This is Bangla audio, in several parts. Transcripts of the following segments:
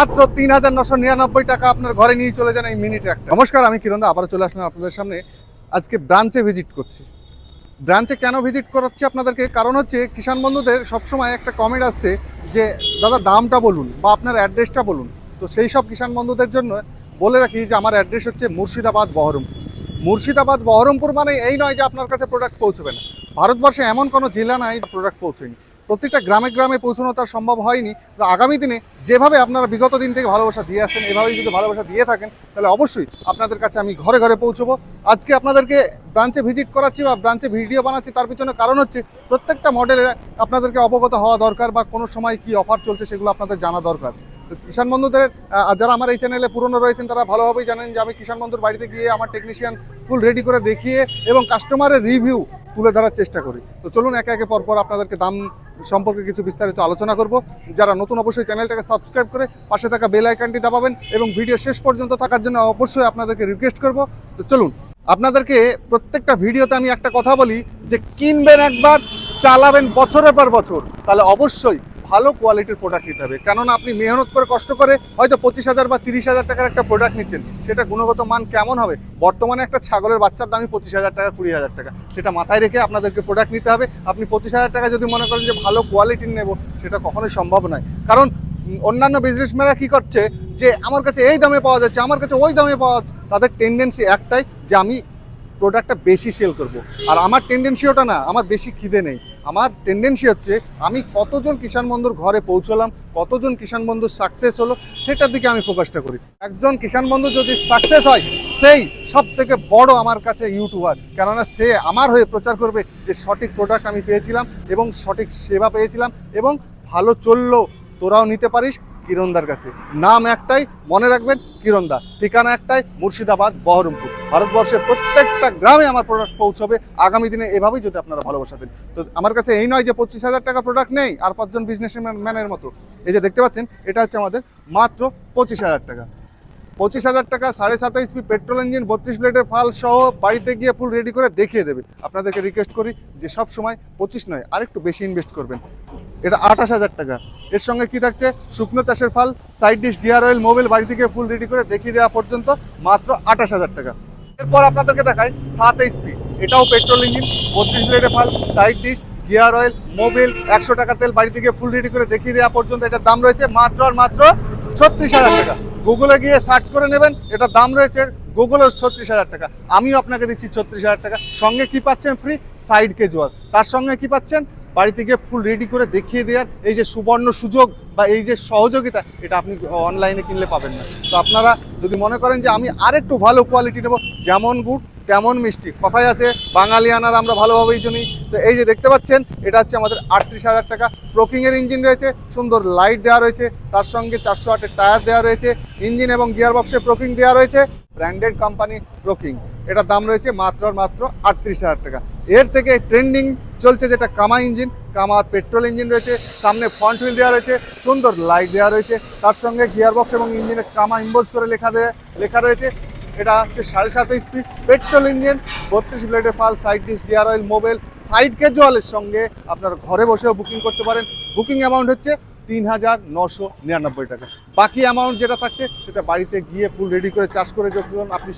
মাত্র ৩,৯৯৯ টাকা আপনার ঘরে নিয়ে চলে যান এই মিনি ট্রাক্টর। নমস্কার, আমি কিরণ দা আবারও চলে আসলাম আপনাদের সামনে। আজকে ব্রাঞ্চে ভিজিট করছি। ব্রাঞ্চে কেন ভিজিট করাচ্ছি আপনাদেরকে, কারণ হচ্ছে কিষাণ বন্ধুদের সবসময় একটা কমেন্ট আসছে যে দাদা দামটা বলুন বা আপনার অ্যাড্রেসটা বলুন। তো সেই সব কিষাণ বন্ধুদের জন্য বলে রাখি যে আমার অ্যাড্রেস হচ্ছে মুর্শিদাবাদ বহরমপুর। মুর্শিদাবাদ বহরমপুর মানে এই নয় যে আপনার কাছে প্রোডাক্ট পৌঁছবে না। ভারতবর্ষে এমন কোনো জেলা নাই প্রোডাক্ট পৌঁছয়নি। প্রত্যেকটা গ্রামে গ্রামে পৌঁছানো তার সম্ভব হয়নি। তো আগামী দিনে যেভাবে আপনারা বিগত দিন থেকে ভালোবাসা দিয়ে আসছেন, এভাবেই যদি ভালোবাসা দিয়ে থাকেন তাহলে অবশ্যই আপনাদের কাছে আমি ঘরে ঘরে পৌঁছবো। আজকে আপনাদেরকে ব্রাঞ্চে ভিজিট করাচ্ছি বা ব্রাঞ্চে ভিডিও বানাচ্ছি, তার পিছনে কারণ হচ্ছে প্রত্যেকটা মডেলের আপনাদেরকে অবগত হওয়া দরকার বা কোনো সময় কি অফার চলছে সেগুলো আপনাদের জানা দরকার। তো কিষাণ বন্ধুদের যারা আমার এই চ্যানেলে পুরনো রয়েছেন তারা ভালোভাবেই জানেন যে আমি কিষাণ বন্ধুর বাড়িতে গিয়ে আমার টেকনিশিয়ান ফুল রেডি করে দেখিয়ে এবং কাস্টমারের রিভিউ তুলে ধরার চেষ্টা করি। তো চলুন একে একে পরপর আপনাদেরকে দাম সম্পর্কে কিছু বিস্তারিত আলোচনা করব। যারা নতুন অবশ্যই চ্যানেলটাকে সাবস্ক্রাইব করে পাশে থাকা বেল আইকনটি দাবাবেন এবং ভিডিও শেষ পর্যন্ত থাকার জন্য অবশ্যই আপনাদেরকে রিকোয়েস্ট করব। তো চলুন, আপনাদেরকে প্রত্যেকটা ভিডিওতে আমি একটা কথা বলি যে কিনবেন একবার, চালাবেন বছরের পর বছর, তাহলে অবশ্যই ভালো কোয়ালিটির প্রোডাক্ট নিতে হবে। কেননা আপনি মেহনত করে কষ্ট করে হয়তো 25,000 বা 30,000 টাকার একটা প্রোডাক্ট নিচ্ছেন, সেটা গুণগত মান কেমন হবে? বর্তমানে একটা ছাগলের বাচ্চার দামই 25,000 টাকা, 20,000 টাকা। সেটা মাথায় রেখে আপনাদেরকে প্রোডাক্ট নিতে হবে। আপনি 25,000 টাকা যদি মনে করেন যে ভালো কোয়ালিটির নেব, সেটা কখনোই সম্ভব নয়। কারণ অন্যান্য বিজনেসম্যানরা কী করছে যে আমার কাছে এই দামে পাওয়া যাচ্ছে, আমার কাছে ওই দামে পাওয়া যাচ্ছে। তাদের টেন্ডেন্সি একটাই যে আমি প্রোডাক্টটা বেশি সেল করব। আর আমার টেন্ডেন্সি ওটা না, আমার বেশি খিদে নেই। আমার টেন্ডেন্সি হচ্ছে আমি কতজন কিষাণ বন্ধুর ঘরে পৌঁছলাম, কতজন কিষাণ বন্ধু সাকসেস হলো, সেটার দিকে আমি ফোকাসটা করি। একজন কিষাণ বন্ধু যদি সাকসেস হয়, সেই সব থেকে বড় আমার কাছে ইউটিউবার। কেননা সে আমার হয়ে প্রচার করবে যে সঠিক প্রোডাক্ট আমি পেয়েছিলাম এবং সঠিক সেবা পেয়েছিলাম এবং ভালো চললো, তোরাও নিতে পারিস কিরণদার কাছে। নাম একটাই, মনে রাখবেন, কিরণদা। ঠিকানা একটাই, মুর্শিদাবাদ বহরমপুর। ভারতবর্ষের প্রত্যেকটা গ্রামে আমার প্রোডাক্ট পৌঁছবে আগামী দিনে। এভাবেই যদি আপনারা ভালোবাসা দেন। তো আমার কাছে এই নয় যে 25,000 টাকা প্রোডাক্ট নেই আর 5 জন বিজনেসম্যানের মতো। এই যে দেখতে পাচ্ছেন, এটা হচ্ছে আমাদের মাত্র 25,000 টাকা। 25,000 টাকা 7.5 HP পেট্রোল ইঞ্জিন 32 ব্লেডের ফাল সহ বাড়িতে গিয়ে ফুল রেডি করে দেখিয়ে দেবে। আপনাদেরকে রিকোয়েস্ট করি যে সব সময় 25 নয়, আরেকটু বেশি ইনভেস্ট করবেন। এটা 28,000 টাকা। এর সঙ্গে কি থাকছে? শুকনো চাষের ফাল, side dish, gear oil, Mobil বাড়ি থেকে ফুল রেডি করে দেখিয়ে দেওয়া পর্যন্ত মাত্র 28,000 টাকা। এরপর আপনাদেরকে দেখায় 7 HP, এটাও পেট্রোল ইঞ্জিন 32 ব্লেডের ফাল, side dish, gear oil, Mobil, 100 টাকা তেল বাড়ি থেকে ফুল রেডি করে দেখিয়ে দেওয়া পর্যন্ত। এটার দাম রয়েছে মাত্র আর মাত্র 36,000 টাকা। গুগলে গিয়ে সার্চ করে নেবেন, এটার দাম রয়েছে গুগলেও 36,000 টাকা। আমিও আপনাকে দিচ্ছি 36,000 টাকা। সঙ্গে কি পাচ্ছেন? Free side casual. তার সঙ্গে কি পাচ্ছেন? বাড়িতে গিয়ে ফুল রেডি করে দেখিয়ে দেওয়ার এই যে সুবর্ণ সুযোগ বা এই যে সহযোগিতা, এটা আপনি অনলাইনে কিনলে পাবেন না। তো আপনারা যদি মনে করেন যে আমি আরেকটু ভালো কোয়ালিটি নেব, যেমন গুড় তেমন মিষ্টি, কথাই আছে, বাঙালিয়ানার আমরা ভালোভাবেই জানি। তো এই যে দেখতে পাচ্ছেন, এটা হচ্ছে আমাদের 38,000 টাকা। প্রোকিংয়ের ইঞ্জিন রয়েছে, সুন্দর লাইট দেওয়া রয়েছে, তার সঙ্গে 408-এর টায়ার দেওয়া রয়েছে, ইঞ্জিন এবং গিয়ার বক্সে প্রোকিং দেওয়া রয়েছে, ব্র্যান্ডেড কোম্পানি প্রোকিং। এটার দাম রয়েছে মাত্র 38,000 টাকা। এর থেকে ট্রেন্ডিং চলছে যেটা কামা ইঞ্জিন, কামার পেট্রোল ইঞ্জিন রয়েছে, সামনে ফ্রন্ট হুইল দেওয়া রয়েছে, সুন্দর লাইট দেওয়া রয়েছে, তার সঙ্গে গিয়ার বক্স এবং ইঞ্জিনে কামা ইম্বোজ করে লেখা রয়েছে। এটা হচ্ছে 7.5 HP পেট্রোল ইঞ্জিন, 32 ব্লেডের ফাল, side dish, gear oil, Mobil, side ক্যাজুয়ালের সঙ্গে আপনার ঘরে বসেও বুকিং করতে পারেন। বুকিং অ্যামাউন্ট হচ্ছে 3,999 টাকা। বাকি অ্যামাউন্ট যেটা থাকছে সেটা বাড়িতে গিয়ে ফুল রেডি করে চাষ করে যখন আপনি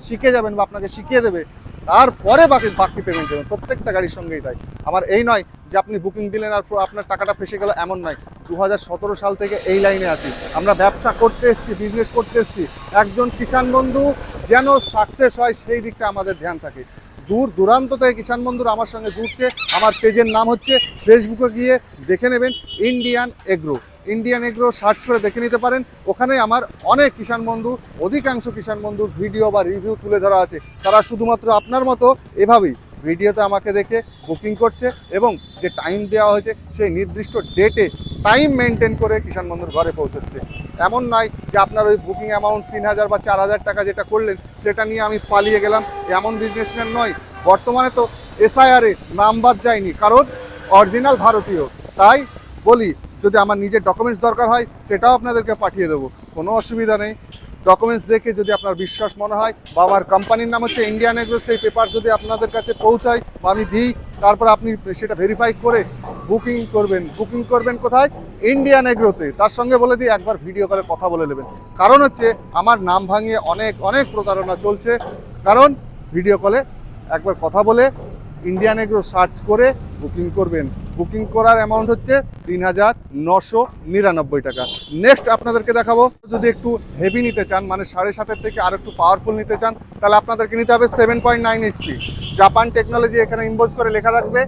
শিখে যাবেন বা আপনাকে শিখিয়ে দেবে, তারপরে বাকি পেমেন্ট দেবেন। প্রত্যেকটা গাড়ির সঙ্গেই তাই। আমার এই নয় যে আপনি বুকিং দিলেন আর আপনার টাকাটা ফেসে গেল, এমন নয়। 2017 সাল থেকে এই লাইনে আছি, আমরা ব্যবসা করতে এসেছি, বিজনেস করতে এসেছি। একজন কিষাণ বন্ধু যেন সাকসেস হয় সেই দিকটা আমাদের ধ্যান থাকে। দূর দূরান্ত থেকে কিষাণ বন্ধুরা আমার সঙ্গে জুড়ছে। আমার পেজের নাম হচ্ছে, ফেসবুকে গিয়ে দেখে নেবেন Indian agro. Indian agro search করে দেখে নিতে পারেন। ওখানে আমার অনেক কিষাণ বন্ধু, অধিকাংশ কিষাণ বন্ধুর ভিডিও বা রিভিউ তুলে ধরা আছে। তারা শুধুমাত্র আপনার মতো এভাবেই ভিডিওতে আমাকে দেখে বুকিং করছে এবং যে টাইম দেওয়া হয়েছে সেই নির্দিষ্ট ডেটে টাইম মেনটেন করে কিষাণ বন্ধুর ঘরে পৌঁছচ্ছে। এমন নয় যে আপনার ওই বুকিং অ্যামাউন্ট 3,000 বা 4,000 টাকা যেটা করলেন সেটা নিয়ে আমি পালিয়ে গেলাম, এমন বিজনেসম্যান নয়। বর্তমানে তো SIR-এ নাম বাদ যায়নি, কারণ অরিজিনাল ভারতীয়। তাই বলি, যদি আমার নিজের ডকুমেন্টস দরকার হয় সেটাও আপনাদেরকে পাঠিয়ে দেবো, কোনো অসুবিধা নেই। ডকুমেন্টস দেখে যদি আপনার বিশ্বাস মনে হয় বা আমার কোম্পানির নাম হচ্ছে ইন্ডিয়ান এগ্রো, সেই পেপার যদি আপনাদের কাছে পৌঁছায় বা আমি দিই, তারপর আপনি সেটা ভেরিফাই করে বুকিং করবেন কোথায়? ইন্ডিয়ান এগ্রোতে। তার সঙ্গে বলে দিই একবার ভিডিও কলে কথা বলে নেবেন, কারণ হচ্ছে আমার নাম ভাঙিয়ে অনেক প্রতারণা চলছে। কারণ ভিডিও কলে একবার কথা বলে ইন্ডিয়ান এগ্রো সার্চ করে বুকিং করবেন। বুকিং করার অ্যামাউন্ট হচ্ছে ৩,৯৯৯ টাকা। নেক্সট আপনাদেরকে দেখাবো, যদি একটু হেভি নিতে চান, মানে 7.5 থেকে আর একটু পাওয়ারফুল নিতে চান, তাহলে আপনাদেরকে নিতে হবে 7.9 HP জাপান টেকনোলজি। এখানে ইম্বোজ করে লেখা থাকবে।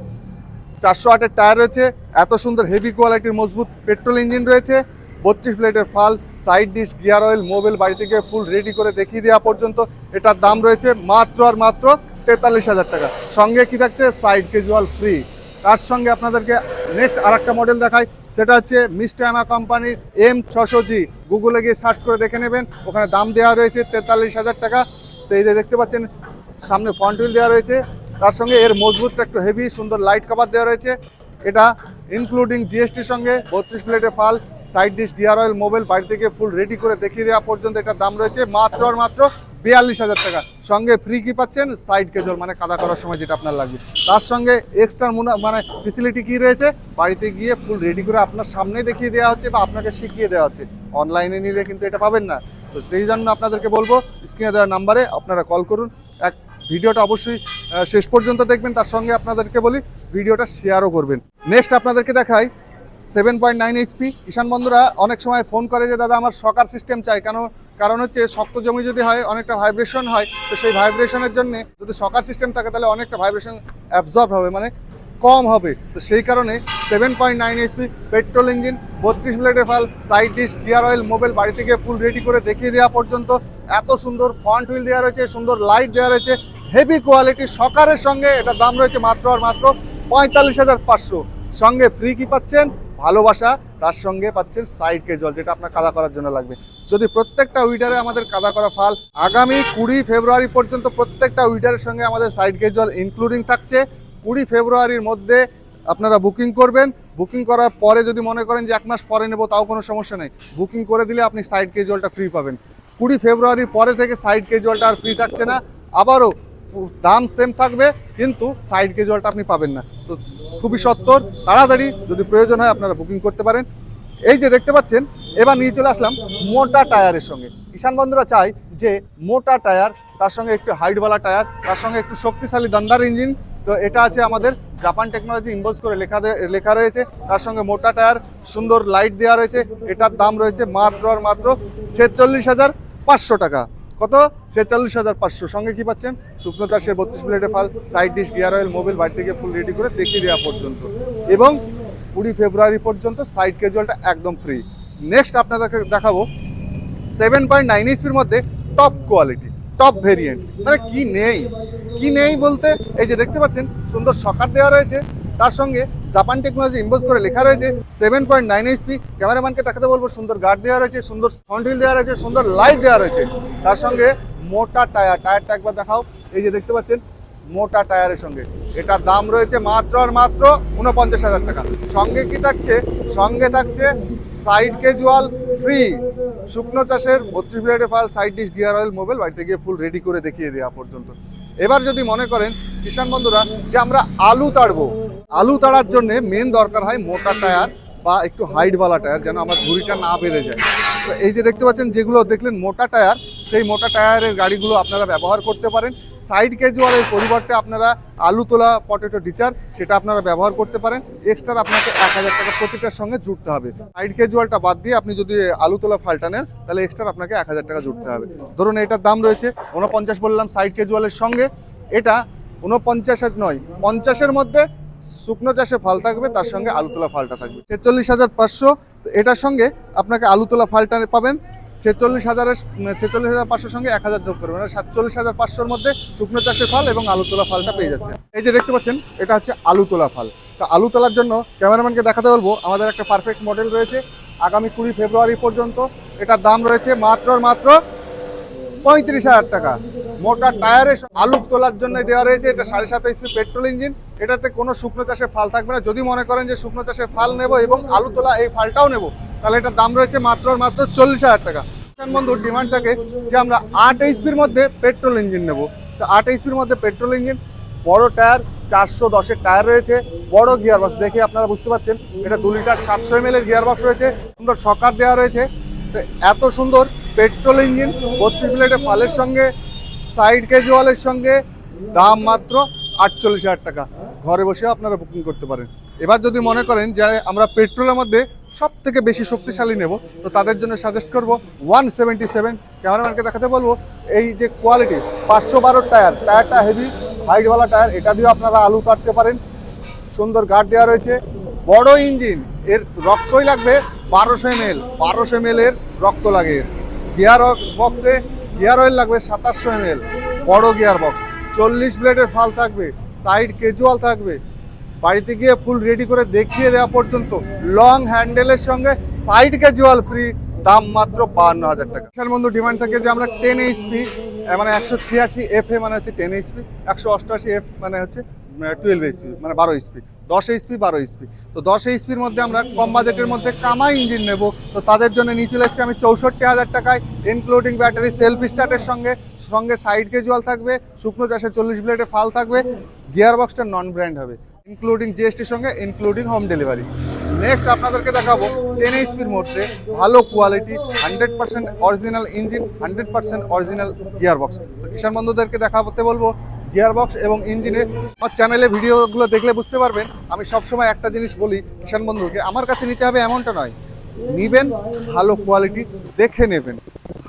408-এর টায়ার রয়েছে, এত সুন্দর হেভি কোয়ালিটির মজবুত পেট্রোল ইঞ্জিন রয়েছে, 32 প্লেটের ফাল, side dish, gear oil, Mobil বাড়ি থেকে ফুল রেডি করে দেখিয়ে দেওয়া পর্যন্ত এটার দাম রয়েছে মাত্র আর মাত্র 43,000 টাকা। সঙ্গে কি থাকছে? Side casual free. তার সঙ্গে আপনাদেরকে নেক্সট আর একটা মডেল দেখাই, সেটা হচ্ছে মিস্টায়ামা কোম্পানির M600G। গুগলে গিয়ে সার্চ করে দেখে নেবেন, ওখানে দাম দেওয়া রয়েছে 43,000 টাকা। তো এই যে দেখতে পাচ্ছেন সামনে ফ্রন্ট হুইল দেওয়া রয়েছে, তার সঙ্গে এর মজবুতটা একটু হেভি, সুন্দর লাইট কভার দেওয়া রয়েছে। এটা ইনক্লুডিং জিএসটির সঙ্গে 32 প্লেটের ফাল, side dish, gear oil, Mobil বাড়ি থেকে ফুল রেডি করে দেখিয়ে দেওয়া পর্যন্ত এটার দাম রয়েছে মাত্র আর মাত্র 42,000 টাকা। সঙ্গে ফ্রি কি পাচ্ছেন? সাইড কেজল, মানে কাদা করার সময় যেটা আপনার লাগবে। তার সঙ্গে এক্সট্রা মানে ফেসিলিটি কি রয়েছে? বাড়িতে গিয়ে ফুল রেডি করে আপনার সামনে দেখিয়ে দেওয়া হচ্ছে বা আপনাকে শিখিয়ে দেওয়া হচ্ছে। অনলাইনে নিলে কিন্তু এটা পাবেন না। তো সেই জন্য আপনাদেরকে বলবো, স্ক্রিনে দেওয়া নাম্বারে আপনারা কল করুন। ভিডিওটা অবশ্যই শেষ পর্যন্ত দেখবেন। তার সঙ্গে আপনাদেরকে বলি ভিডিওটা শেয়ারও করবেন। নেক্সট আপনাদেরকে দেখাই 7.9 HP। কিষাণ বন্ধুরা অনেক সময় ফোন করে যে দাদা আমার শকার সিস্টেম চাই, কারণ হচ্ছে শক্ত জমি যদি হয় অনেকটা ভাইব্রেশন হয়, তো সেই ভাইব্রেশনের জন্য যদি শকার সিস্টেম থাকে তাহলে অনেকটা ভাইব্রেশন অ্যাবজর্ব হবে, মানে কম হবে। তো সেই কারণে 7.9 HP পেট্রোল ইঞ্জিন, 32 প্লেটের ফাল, side dish, gear oil, Mobil বাড়ি থেকে ফুল রেডি করে দেখিয়ে দেওয়া পর্যন্ত এত সুন্দর ফ্রন্ট হুইল দেওয়া রয়েছে, সুন্দর লাইট দেওয়া রয়েছে, হেভি কোয়ালিটি শকারের সঙ্গে এটার দাম রয়েছে মাত্র আর মাত্র 45,500। সঙ্গে ফ্রি কি পাচ্ছেন? ভালোবাসা। তার সঙ্গে পাচ্ছেন সাইড কেজল, যেটা আপনার কাদা করার জন্য লাগবে। যদি প্রত্যেকটা উইডারে আমাদের কাদা করা ফাল আগামী 20 ফেব্রুয়ারি পর্যন্ত প্রত্যেকটা উইডারের সঙ্গে আমাদের সাইড কেজল ইনক্লুডিং থাকছে। 20 ফেব্রুয়ারির মধ্যে আপনারা বুকিং করবেন। বুকিং করার পরে যদি মনে করেন যে 1 মাস পরে নেব, তাও কোনো সমস্যা নেই। বুকিং করে দিলে আপনি সাইড কেজলটা ফ্রি পাবেন। 20 ফেব্রুয়ারির পরে থেকে সাইড কেজলটা আর ফ্রি থাকছে না, আবারও দাম সেম থাকবে, কিন্তু সাইড কেজুয়ালটা আপনি পাবেন না। তো খুবই সত্তর, তাড়াতাড়ি যদি প্রয়োজন হয় আপনারা বুকিং করতে পারেন। এই যে দেখতে পাচ্ছেন, এবার নিয়ে চলে আসলাম মোটা টায়ারের সঙ্গে। কিষাণ বন্ধুরা চাই যে মোটা টায়ার, তার সঙ্গে একটু হাইটওয়ালা টায়ার, তার সঙ্গে একটু শক্তিশালী দান্দার ইঞ্জিন। তো এটা আছে আমাদের জাপান টেকনোলজি ইম্বোজ করে লেখা রয়েছে। তার সঙ্গে মোটা টায়ার, সুন্দর লাইট দেওয়া রয়েছে। এটার দাম রয়েছে মাত্র আর মাত্র 46,500 টাকা। কত? 46,500। সঙ্গে কি পাচ্ছেন? শুকনো চাষের 32 প্লেটের ফাল, side dish, gear oil, Mobil বাড়ি থেকে ফুল রেডি করে দেখিয়ে দেওয়া পর্যন্ত, এবং 20 ফেব্রুয়ারি পর্যন্ত সাইড ক্যাজুয়ালটা একদম ফ্রি। নেক্সট আপনাদেরকে দেখাবো 7.9 HPর মধ্যে টপ কোয়ালিটি, টপ ভেরিয়েন্ট। মানে কি নেই বলতে, এই যে দেখতে পাচ্ছেন সুন্দর শকার দেওয়া রয়েছে, তার সঙ্গে জাপান টেকনোলজি ইম্বোজ করে লেখা রয়েছে 7.9 HP। ক্যামেরাম্যানকে দেখাতে বলবো, সুন্দর গার্ড দেওয়া রয়েছে, সুন্দর ফ্রন্ট হুইল দেওয়া রয়েছে, সুন্দর লাইট দেওয়া রয়েছে। তার সঙ্গে মোটা টায়ারটা একবার দেখাও। এই যে দেখতে পাচ্ছেন মোটা টায়ারের সঙ্গে এটার দাম রয়েছে মাত্র আর মাত্র 49,000 টাকা। সঙ্গে কি থাকছে? সঙ্গে থাকছে সাইড ক্যাজুয়াল ফ্রি, শুকনো চাষের 32 প্লেটের ফাল, side dish, gear oil, Mobil বাড়িতে গিয়ে ফুল রেডি করে দেখিয়ে দেওয়া পর্যন্ত। এবার যদি মনে করেন কিষাণ বন্ধুরা যে আমরা আলু তাড়বো, আলু তাড়ার জন্য মেন দরকার হয় মোটা টায়ার বা একটু হাইটওয়ালা টায়ার, যেন আমার ঝুড়িটা না বেঁধে যায়। তো এই যে দেখতে পাচ্ছেন যেগুলো দেখলেন মোটা টায়ার, সেই মোটা টায়ারের গাড়িগুলো আপনারা ব্যবহার করতে পারেন। সাইড ক্যাজুয়ালের পরিবর্তে আপনারা আলু তোলা পটেটো ডিচার, সেটা আপনারা ব্যবহার করতে পারেন। এক্সট্রা আপনাকে 1,000 টাকা প্রতিটার সঙ্গে জুড়তে হবে। সাইড ক্যাজুয়ালটা বাদ দিয়ে আপনি যদি আলু তোলা ফালটা নেন, তাহলে এক্সট্রা আপনাকে 1,000 টাকা জুড়তে হবে। ধরুন এটার দাম রয়েছে 49 বললাম সাইড ক্যাজুয়ালের সঙ্গে। এটা 49 নয়, 50-এর মধ্যে শুকনো চাষে ফাল থাকবে, তার সঙ্গে আলু তোলা ফালটা থাকবে 46,500। এটার সঙ্গে আপনাকে আলু তোলা ফালটা পাবেন 46,500 সঙ্গে 1,000 যোগ করবেন, মানে 47,500-র মধ্যে শুকনো চাষের ফাল এবং আলু তোলা ফালটা পেয়ে যাচ্ছে। এই যে দেখতে পাচ্ছেন এটা হচ্ছে আলু তোলা ফাল। তো আলু তোলার জন্য ক্যামেরাম্যানকে দেখাতে বলবো, আমাদের একটা পারফেক্ট মডেল রয়েছে আগামী 20 ফেব্রুয়ারি পর্যন্ত। এটার দাম রয়েছে মাত্র 35,000 টাকা। মোটা টায়ারে আলু তোলার জন্য দেওয়া রয়েছে। এটা 7.5 HP পেট্রোল ইঞ্জিন। এটাতে কোনো শুকনো চাষের ফাল থাকবে না। যদি মনে করেন যে শুকনো চাষের ফাল নেব এবং আলু তোলা এই ফালটাও নেব, তাহলে এটার দাম রয়েছে মাত্র 40,000 টাকা। বন্ধুর ডিমান্ড থাকে যে আমরা 8 এইচপির মধ্যে পেট্রোল ইঞ্জিন নেব। তো 8 এইচপির মধ্যে পেট্রোল ইঞ্জিন, বড় টায়ার, 410-এর টায়ার রয়েছে, বড় গিয়ার বক্স, দেখে আপনারা বুঝতে পারছেন এটা 2 লিটার 700 ml এর গিয়ার বক্স রয়েছে, সুন্দর সকার দেওয়া রয়েছে। তো এত সুন্দর পেট্রোল ইঞ্জিন 32 প্লেটের ফালের সঙ্গে, সাইড ক্যাজুয়ালের সঙ্গে, দাম মাত্র 48,000 টাকা। ঘরে বসেও আপনারা বুকিং করতে পারেন। এবার যদি মনে করেন যে আমরা পেট্রোলের মধ্যে সব থেকে বেশি শক্তিশালী নেব, তো তাদের জন্য সাজেস্ট করব 177। ক্যামেরাম্যানকে দেখাতে বলবো এই যে কোয়ালিটি 512 টায়ারটা হেভি হাইটওয়ালা টায়ার, এটা দিয়েও আপনারা আলু কাটতে পারেন। সুন্দর গার্ড দেওয়া রয়েছে, বড় ইঞ্জিন, এর রক্তই লাগবে 1200 ml, 1200 ml এর রক্ত লাগে। গিয়ার বক্সে গিয়ার অয়েল লাগবে 2700 ml, বড় গিয়ার বক্স, 40 ব্লেডের ফাল থাকবে, সাইড ক্যাজুয়াল থাকবে, বাড়িতে গিয়ে ফুল রেডি করে দেখিয়ে দেওয়া পর্যন্ত, লং হ্যান্ডেলের সঙ্গে সাইড ক্যাজুয়াল ফ্রি, দাম মাত্র 52,000 টাকা। এর বন্ধু ডিমান্ড থাকে যে আমরা 10 এইচপি মানে 186 এফ এ মানে হচ্ছে 10 এইচপি, 188 এফ মানে হচ্ছে 12 এইচপি মানে 12 এইচপি, 10 এইচপি 12 এইচপি। তো 10 এইচপির মধ্যে আমরা কম বাজেটের মধ্যে কামা ইঞ্জিন নেব। তো তাদের জন্য নিয়ে চলে এসেছি আমি 64,000 টাকায়, ইনক্লুডিং ব্যাটারি, সেলফ স্টার্টের সঙ্গে সঙ্গে সাইড ক্যাজুয়াল থাকবে, শুকনো চাষে 40 ব্লেডের ফাল থাকবে, গিয়ার বক্সটা নন ব্র্যান্ড হবে, ইনক্লুডিং জিএসটির সঙ্গে, ইনক্লুডিং হোম ডেলিভারি। নেক্সট আপনাদেরকে দেখাবো 10 এইচপির মধ্যে ভালো quality, 100% original engine, 100% original gear box. তো কিষাণ বন্ধুদেরকে দেখাতে বলবো গিয়ার বক্স এবং ইঞ্জিনে। আমার চ্যানেলে ভিডিওগুলো দেখলে বুঝতে পারবেন আমি সবসময় একটা জিনিস বলি কিষাণ বন্ধুকে, আমার কাছে নিতে হবে এমনটা নয়, নিবেন ভালো কোয়ালিটি দেখে নেবেন,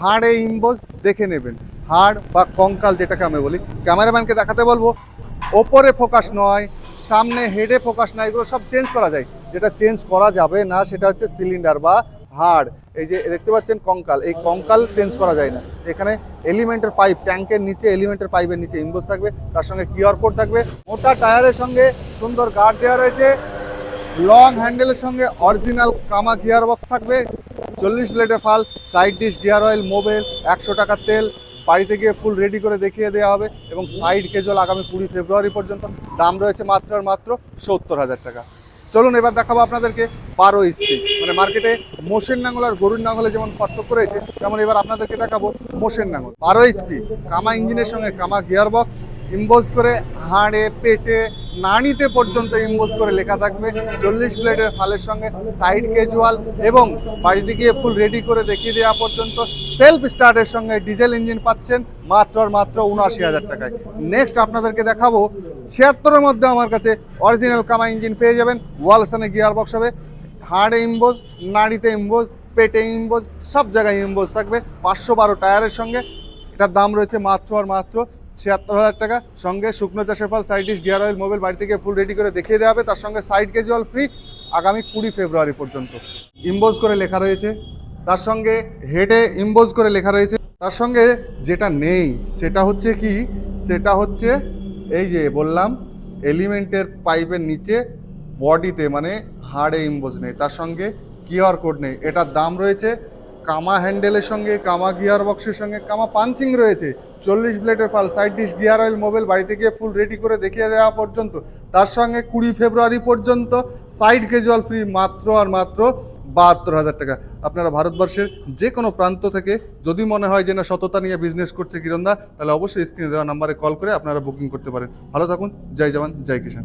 হাড়ে ইম্বোজ দেখে নেবেন, হাড় বা কঙ্কাল যেটাকে আমি বলি। ক্যামেরাম্যানকে দেখাতে বলবো ওপরে ফোকাস নয়, সামনে হেডে ফোকাস নয়, এগুলো সব চেঞ্জ করা যায়। যেটা চেঞ্জ করা যাবে না সেটা হচ্ছে সিলিন্ডার বা হাড়। এই যে দেখতে পাচ্ছেন কঙ্কাল, এই কঙ্কাল চেঞ্জ করা যায় না। এখানে এলিমেন্টের পাইপ, ট্যাঙ্কের নিচে এলিমেন্টের পাইপের নিচে ইম্বোজ থাকবে, তার সঙ্গে কিউআর কোড থাকবে, মোটা টায়ারের সঙ্গে সুন্দর গার্ড দেওয়া রয়েছে, লং হ্যান্ডেলের সঙ্গে অরিজিনাল কামা গিয়ার বক্স থাকবে, 40 ব্লেডের ফাল, side dish, gear oil, Mobil, 100 টাকার তেল, বাড়িতে গিয়ে ফুল রেডি করে দেখিয়ে দেওয়া হবে। এবং সাইড ক্যাজুয়াল আগামী 20 ফেব্রুয়ারি পর্যন্ত, দাম রয়েছে মাত্র 70,000 টাকা। চলুন এবার দেখাবো আপনাদেরকে 12 ইস্পি, মানে মার্কেটে মোষের নাঙল আর গরুর নাঙলে যেমন পার্থক্য রয়েছে, তেমন এবার আপনাদেরকে দেখাবো মোষের নাঙল। 12 ইস্পি কামা ইঞ্জিনের সঙ্গে কামা গিয়ার বক্স, ইম্বোজ করে হাড়ে, পেটে, নাড়িতে পর্যন্ত ইম্বোজ করে লেখা থাকবে, 40 ব্লেডের ফালের সঙ্গে সাইড ক্যাজুয়াল, এবং বাড়িতে গিয়ে ফুল রেডি করে দেখিয়ে দেওয়া পর্যন্ত সেলফ স্টার্টের সঙ্গে ডিজেল ইঞ্জিন পাচ্ছেন মাত্র 79,000 টাকায়। নেক্সট আপনাদেরকে দেখাবো 76-এর মধ্যে আমার কাছে অরিজিনাল কামা ইঞ্জিন পেয়ে যাবেন, ওয়ালসানে গিয়ার বক্স হবে, হাড়ে ইম্বোজ, নাড়িতে ইম্বোজ, পেটে ইম্বোজ, সব জায়গায় ইম্বোজ থাকবে, 512 টায়ারের সঙ্গে। এটার দাম রয়েছে মাত্র 76,000 টাকা। সঙ্গে শুকনো চাষের ফল, side dish, gear oil, Mobil, বাড়ি থেকে ফুল রেডি করে দেখিয়ে দেওয়া হবে, তার সঙ্গে সাইড ক্যাজুয়াল ফ্রি আগামী 20 ফেব্রুয়ারি পর্যন্ত। ইম্বোজ করে লেখা রয়েছে, তার সঙ্গে হেডে ইম্বোজ করে লেখা রয়েছে। তার সঙ্গে যেটা নেই সেটা হচ্ছে কি, সেটা হচ্ছে এই যে বললাম এলিমেন্টের পাইপের নিচে বডিতে মানে হাড়ে ইম্বোজ নেই, তার সঙ্গে কিউআর কোড নেই। এটার দাম রয়েছে কামা হ্যান্ডেলের সঙ্গে, কামা গিয়ার বক্সের সঙ্গে, কামা পাঞ্চিং রয়েছে, 40 ব্লেডের ফাল, side dish, gear oil, Mobil, বাড়িতে গিয়ে ফুল রেডি করে দেখিয়ে দেওয়া পর্যন্ত, তার সঙ্গে 20 ফেব্রুয়ারি পর্যন্ত সাইড ক্যাজুয়াল ফ্রি মাত্র 72,000 টাকা। আপনারা ভারতবর্ষের যে কোনো প্রান্ত থেকে যদি মনে হয় যে না সততা নিয়ে বিজনেস করছে কিরণদা, তাহলে অবশ্যই স্ক্রিনে দেওয়া নাম্বারে কল করে আপনারা বুকিং করতে পারেন। ভালো থাকুন, জয় জওয়ান, জয় কিষাণ।